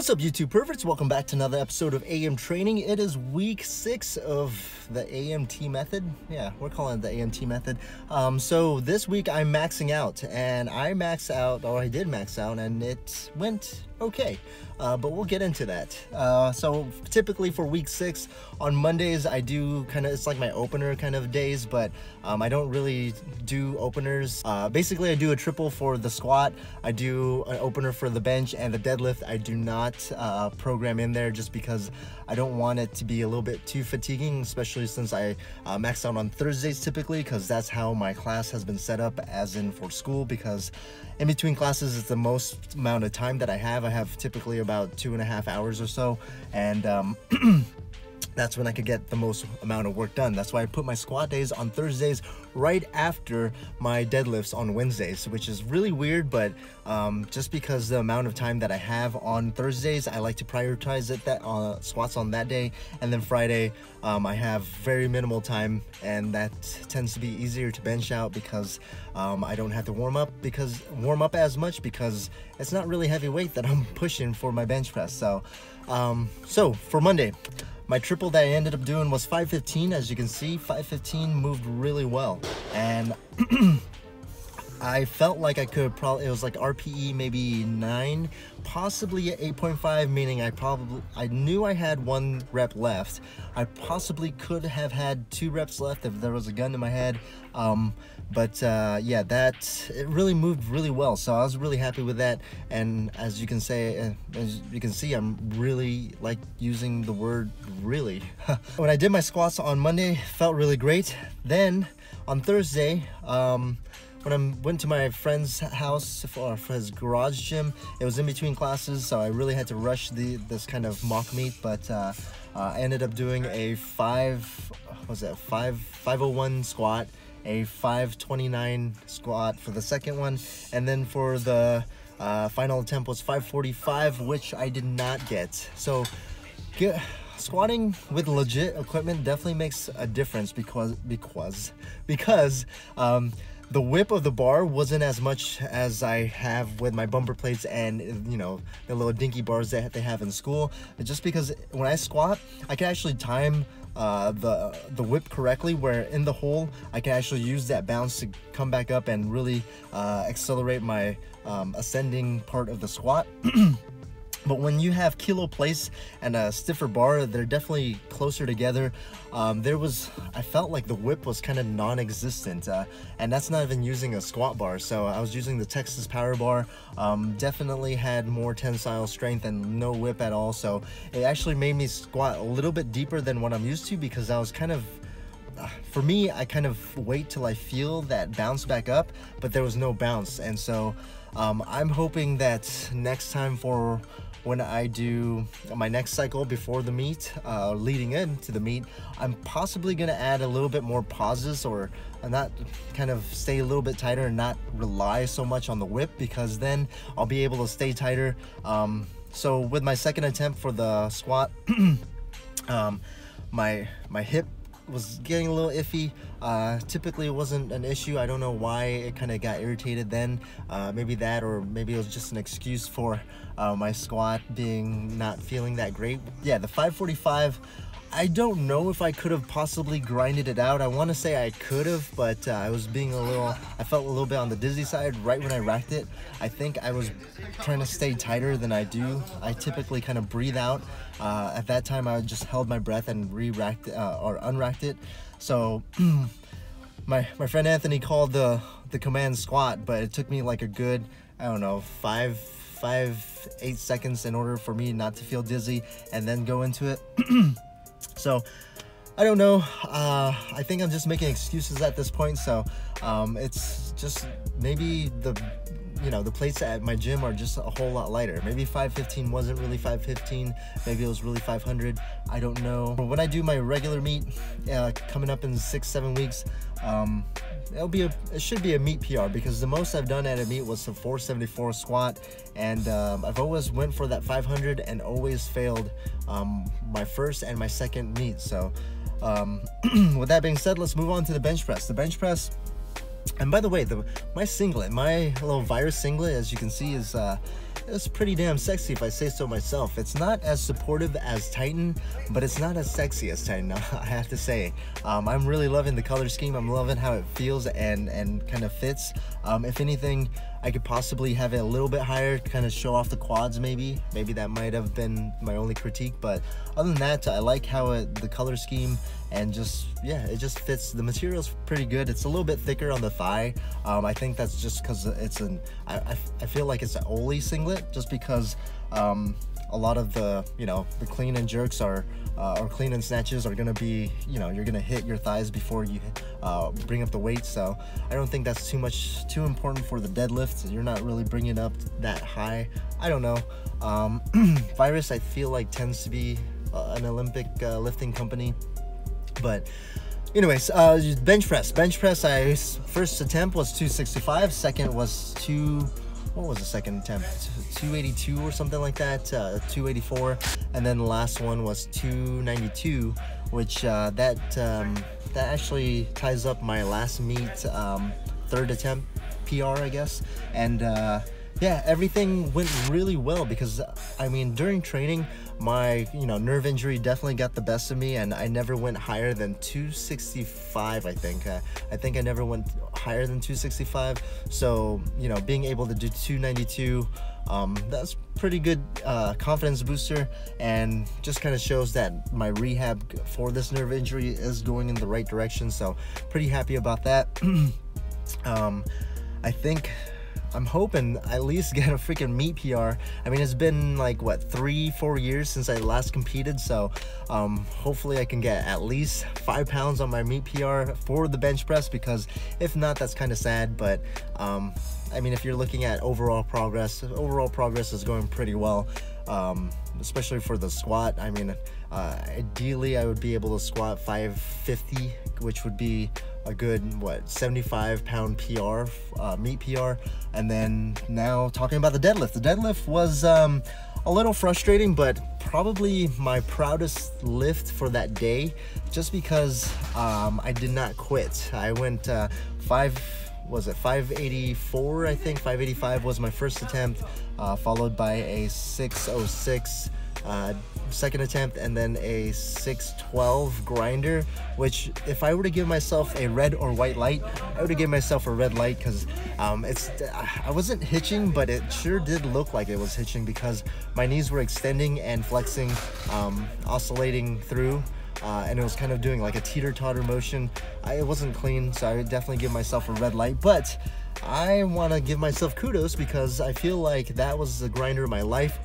What's up, YouTube perverts? Welcome back to another episode of AM Training. It is week 6 of the AMT method. Yeah, we're calling it the AMT method. So this week I'm maxing out, and I did max out, and it went okay. But we'll get into that. So typically for week 6 on Mondays, I do it's like my opener kind of days, but I don't really do openers. Basically I do a triple for the squat, I do an opener for the bench, and the deadlift I do not program in there just because I don't want it to be a little bit too fatiguing, especially since I max out on Thursdays typically, because that's how my class has been set up, as in for school, because in between classes is the most amount of time that I have. I have typically about 2.5 hours or so, and that's when I could get the most amount of work done. That's why I put my squat days on Thursdays right after my deadlifts on Wednesdays, which is really weird, but just because the amount of time that I have on Thursdays, I like to prioritize it squats on that day, and then Friday I have very minimal time, and that tends to be easier to bench out because I don't have to warm up as much, because it's not really heavy weight that I'm pushing for my bench press. So for Monday, my triple that I ended up doing was 515. As you can see, 515 moved really well, and I felt like I could it was like RPE maybe 9, possibly 8.5, meaning I knew I had 1 rep left. I possibly could have had 2 reps left if there was a gun to my head. Yeah, it really moved really well, so I was really happy with that. And as you can see, I'm really like using the word really. When I did my squats on Monday, felt really great. Then on Thursday, when I went to my friend's house for his garage gym, it was in between classes, so I really had to rush this kind of mock meet, but I ended up doing a 501 squat, a 529 squat for the second one, and then for the final attempt was 545, which I did not get. So squatting with legit equipment definitely makes a difference, because the whip of the bar wasn't as much as I have with my bumper plates and, you know, the little dinky bars that they have in school. Just because when I squat, I can actually time the whip correctly, where in the hole I can actually use that bounce to come back up and really accelerate my ascending part of the squat. But when you have kilo plates and a stiffer bar, they're definitely closer together. I felt like the whip was kind of non-existent, and that's not even using a squat bar. So I was using the Texas Power Bar. Definitely had more tensile strength and no whip at all. So it actually made me squat a little bit deeper than what I'm used to, because I was kind of, for me, I kind of wait till I feel that bounce back up, but there was no bounce. And so I'm hoping that next time, for when I do my next cycle before the meet, leading into the meet, I'm possibly going to add a little bit more pauses, or not, kind of stay a little bit tighter and not rely so much on the whip, because then I'll be able to stay tighter. So with my second attempt for the squat, my hip was getting a little iffy. Typically it wasn't an issue. I don't know why it kind of got irritated then. Maybe that, or maybe it was just an excuse for my squat not feeling that great. Yeah, the 545, I don't know if I could have possibly grinded it out. I want to say I could have, but I felt a little bit on the dizzy side right when I racked it. I think I was trying to stay tighter than I do. I typically kind of breathe out. At that time I just held my breath and re-racked or unracked it. So my friend Anthony called the command squat, but it took me like a good, I don't know, 8 seconds in order for me not to feel dizzy and then go into it. So I don't know, I think I'm just making excuses at this point. So it's just maybe the plates at my gym are just a whole lot lighter. Maybe 515 wasn't really 515, maybe it was really 500, I don't know. But when I do my regular meet coming up in 6-7 weeks, it should be a meet PR, because the most I've done at a meet was a 474 squat, and I've always went for that 500 and always failed my first and my second meet. So with that being said, let's move on to the bench press. The bench press, and by the way, my little virus singlet, as you can see, is it's pretty damn sexy if I say so myself. It's not as supportive as Titan, but it's not as sexy as Titan, I have to say. I'm really loving the color scheme. I'm loving how it feels and kind of fits. If anything, I could possibly have it a little bit higher, kind of show off the quads maybe. Maybe that might have been my only critique, but other than that, I like how the color scheme and just, yeah, it just fits. The material's pretty good. It's a little bit thicker on the thigh. I think that's just because it's I feel like it's an Oli singlet, just because a lot of the, you know, the clean and jerks are or clean and snatches are gonna be, you know, you're gonna hit your thighs before you bring up the weight. So I don't think that's too important for the deadlift. You're not really bringing up that high. I don't know. Virus, I feel like, tends to be an Olympic lifting company. But anyways, bench press. First attempt was 265. Second was what was the second attempt? 282 or something like that. 284, and then the last one was 292, which that actually ties up my last meet third attempt PR, I guess. And yeah, everything went really well, because I mean, during training, my, you know, nerve injury definitely got the best of me, and I never went higher than 265. I think I never went higher than 265. So, you know, being able to do 292, that's pretty good confidence booster, and just kind of shows that my rehab for this nerve injury is going in the right direction. So pretty happy about that. I think I'm hoping at least get a freaking meet PR. I mean, it's been like, what, 3-4 years since I last competed, so hopefully I can get at least 5 pounds on my meet PR for the bench press, because if not, that's kind of sad. But I mean, if you're looking at overall progress is going pretty well, especially for the squat. I mean, ideally I would be able to squat 550, which would be a good, what, 75-pound PR, meet PR. And then now talking about the deadlift was a little frustrating, but probably my proudest lift for that day, just because I did not quit. I went 584, I think 585 was my first attempt, followed by a 606 second attempt, and then a 612 grinder, which if I were to give myself a red or white light, I would have given myself a red light, because I wasn't hitching, but it sure did look like it was hitching, because my knees were extending and flexing, oscillating through, and it was kind of doing like a teeter-totter motion. It wasn't clean, so I would definitely give myself a red light. But I want to give myself kudos, because I feel like that was the grinder of my life.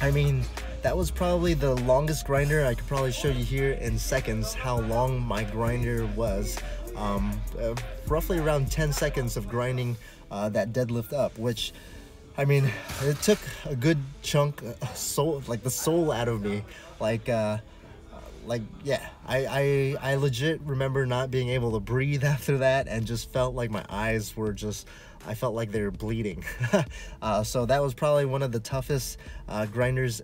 I mean, that was probably the longest grinder. I could probably show you here in seconds how long my grinder was. Roughly around 10 seconds of grinding that deadlift up, which, I mean, it took a good chunk, like the soul out of me. Like yeah, I legit remember not being able to breathe after that, and just felt like my eyes were just, I felt like they were bleeding. So that was probably one of the toughest grinders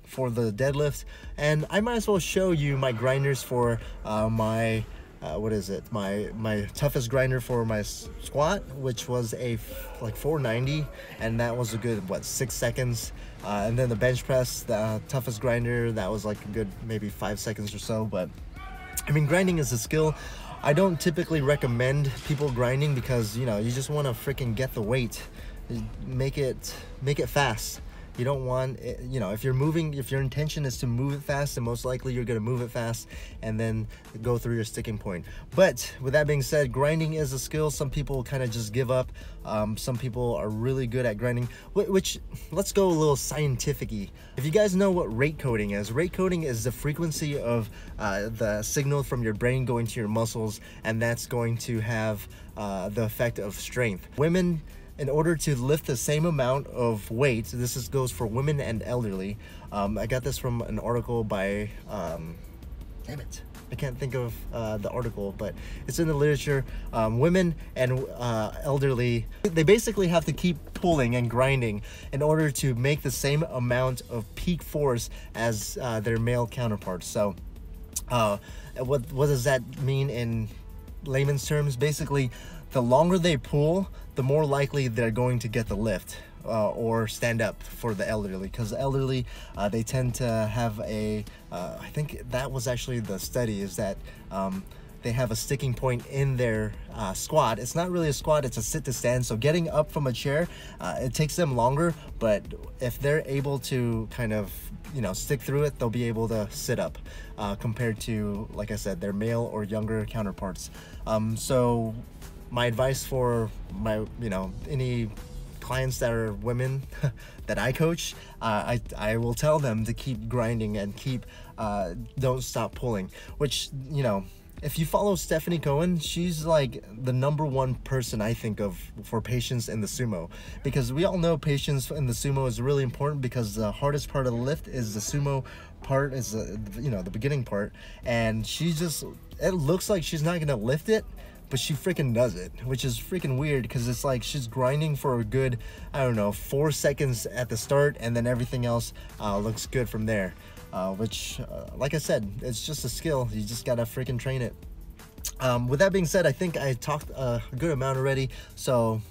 for the deadlift. And I might as well show you my grinders for my what is it, my toughest grinder for my squat, which was a like 490, and that was a good, what, 6 seconds. And then the bench press, the toughest grinder, that was like a good maybe 5 seconds or so. But I mean, grinding is a skill. I don't typically recommend people grinding, because, you know, you just want to freaking get the weight, make it fast. You don't want it, you know, if your intention is to move it fast, then most likely you're going to move it fast and then go through your sticking point. But with that being said, grinding is a skill. Some people kind of just give up. Some people are really good at grinding, which, let's go a little scientific-y. If you guys know what rate coding is the frequency of the signal from your brain going to your muscles, and that's going to have the effect of strength. Women, in order to lift the same amount of weight, this goes for women and elderly. I got this from an article by, damn it, I can't think of the article, but it's in the literature. Women and elderly, they basically have to keep pulling and grinding in order to make the same amount of peak force as their male counterparts. So what does that mean in layman's terms, basically, the longer they pull, the more likely they're going to get the lift. Or stand up for the elderly, because the elderly, they tend to have a, I think that was actually the study, is that they have a sticking point in their squat. It's not really a squat, it's a sit to stand. So getting up from a chair, it takes them longer, but if they're able to kind of, stick through it, they'll be able to sit up compared to, like I said, their male or younger counterparts. So my advice for my, any clients that are women that I coach, I will tell them to keep grinding and keep don't stop pulling, which, if you follow Stefanie Cohen, she's like the #1 person I think of for patience in the sumo, because we all know patience in the sumo is really important, because the hardest part of the lift is the sumo part, is the beginning part, and it looks like she's not gonna lift it, but she freaking does it, which is freaking weird, because it's like she's grinding for a good, 4 seconds at the start, and then everything else looks good from there. Which, like I said, it's just a skill. You just gotta freaking train it. With that being said, I think I talked a good amount already, so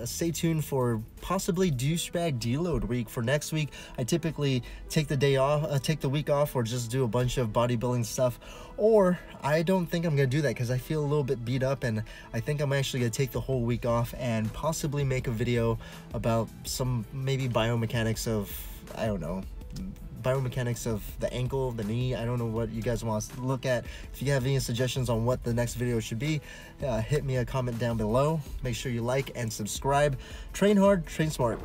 stay tuned for possibly douchebag deload week for next week. I typically take the week off, or just do a bunch of bodybuilding stuff, or I don't think I'm gonna do that, because I feel a little bit beat up, and I think I'm actually gonna take the whole week off and possibly make a video about some maybe biomechanics of, biomechanics of the ankle, the knee. I don't know what you guys want us to look at. If you have any suggestions on what the next video should be, hit me a comment down below. Make sure you like and subscribe. Train hard, train smart.